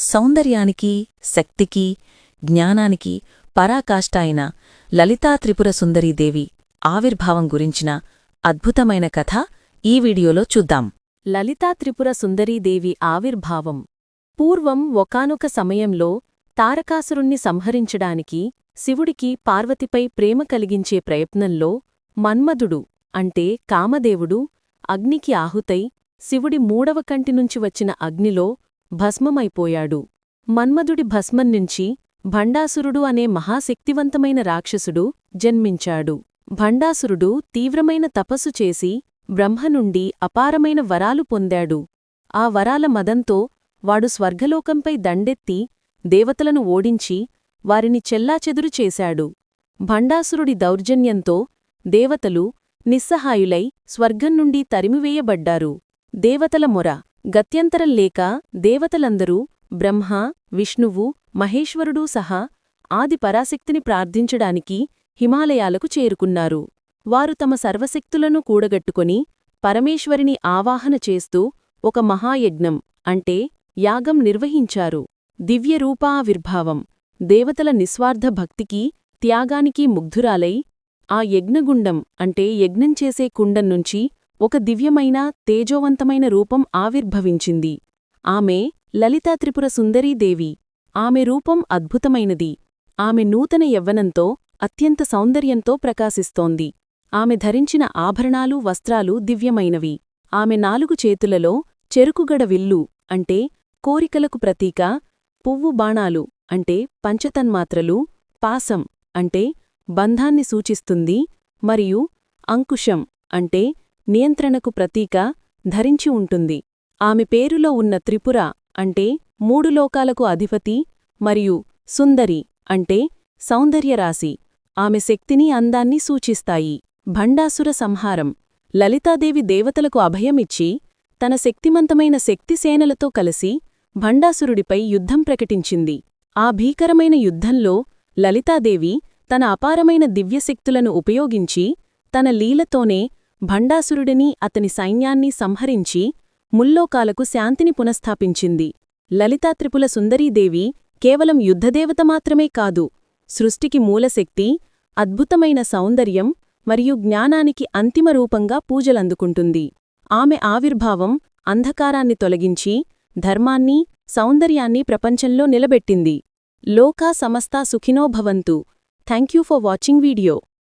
సౌందర్యానికి, శక్తికి, జ్ఞానానికి పరాకాష్ట అయిన లలితా త్రిపుర సుందరీదేవి ఆవిర్భావం గురించిన అద్భుతమైన కథ ఈ వీడియోలో చూద్దాం. లలితా త్రిపుర సుందరీదేవి ఆవిర్భావం. పూర్వం ఒకానొక సమయంలో తారకాసురుణ్ణి సంహరించడానికి శివుడికి పార్వతిపై ప్రేమ కలిగించే ప్రయత్నంలో మన్మధుడు అంటే కామదేవుడు అగ్నికి ఆహుతై శివుడి మూడవ కంటినుంచి వచ్చిన అగ్నిలో భస్మమైపోయాడు. మన్మధుడి భస్మం నుంచి భండాసురుడు అనే మహాశక్తివంతమైన రాక్షసుడు జన్మించాడు. భండాసురుడు తీవ్రమైన తపస్సు చేసి బ్రహ్మ నుండి అపారమైన వరాలు పొందాడు. ఆ వరాల మదంతో వాడు స్వర్గలోకంపై దండెత్తి దేవతలను ఓడించి వారిని చెల్లాచెదురు చేశాడు. భండాసురుడి దౌర్జన్యంతో దేవతలు నిస్సహాయులై స్వర్గం నుండి తరిమివేయబడ్డారు. దేవతల మొర గత్యంతరం లేక దేవతలందరూ బ్రహ్మ, విష్ణువు, మహేశ్వరుడూ సహా ఆది పరాశక్తిని ప్రార్థించడానికి హిమాలయాలకు చేరుకున్నారు. వారు తమ సర్వశక్తులను కూడగట్టుకొని పరమేశ్వరిని ఆవాహన చేస్తూ ఒక మహాయజ్ఞం అంటే యాగం నిర్వహించారు. దివ్యరూపావిర్భావం. దేవతల నిస్వార్థ భక్తికి, త్యాగానికి ముగ్ధురాలై ఆ యజ్ఞగుండం అంటే యజ్ఞం చేసే కుండం నుంచి ఒక దివ్యమైన, తేజోవంతమైన రూపం ఆవిర్భవించింది. ఆమె లలితా త్రిపుర సుందరీదేవి. ఆమె రూపం అద్భుతమైనది. ఆమె నూతన యవ్వనంతో, అత్యంత సౌందర్యంతో ప్రకాశిస్తోంది. ఆమె ధరించిన ఆభరణాలు, వస్త్రాలు దివ్యమైనవి. ఆమె 4 చేతులలో చెరుకుగడ విల్లు అంటే కోరికలకు ప్రతీక, పువ్వు బాణాలు అంటే పంచతన్మాత్రలు, పాసం అంటే బంధాన్ని సూచిస్తుంది మరియు అంకుశం అంటే నియంత్రణకు ప్రతీక ధరించి ఉంటుంది. ఆమె పేరులో ఉన్న త్రిపుర అంటే 3 లోకాలకు అధిపతి మరియు సుందరి అంటే సౌందర్యరాశి ఆమె శక్తిని, అందాన్ని సూచిస్తాయి. భండాసుర సంహారం. లలితాదేవి దేవతలకు అభయమిచ్చి తన శక్తిమంతమైన శక్తిసేనలతో కలిసి భండాసురుడిపై యుద్ధం ప్రకటించింది. ఆ భీకరమైన యుద్ధంలో లలితాదేవి తన అపారమైన దివ్యశక్తులను ఉపయోగించి తన లీలతోనే భండాసురుడిని, అతని సైన్యాన్ని సంహరించి ముల్లోకాలకు శాంతిని పునఃస్థాపించింది. లలితా త్రిపుర సుందరీదేవి కేవలం యుద్ధదేవత మాత్రమే కాదు, సృష్టికి మూలశక్తి, అద్భుతమైన సౌందర్యం మరియు జ్ఞానానికి అంతిమ రూపంగా పూజలందుకుంటుంది. ఆమె ఆవిర్భావం అంధకారాన్ని తొలగించి ధర్మాన్ని, సౌందర్యాన్ని ప్రపంచంలో నిలబెట్టింది. లోకా సమస్తా సుఖినో భవంతు. Thank you for watching video.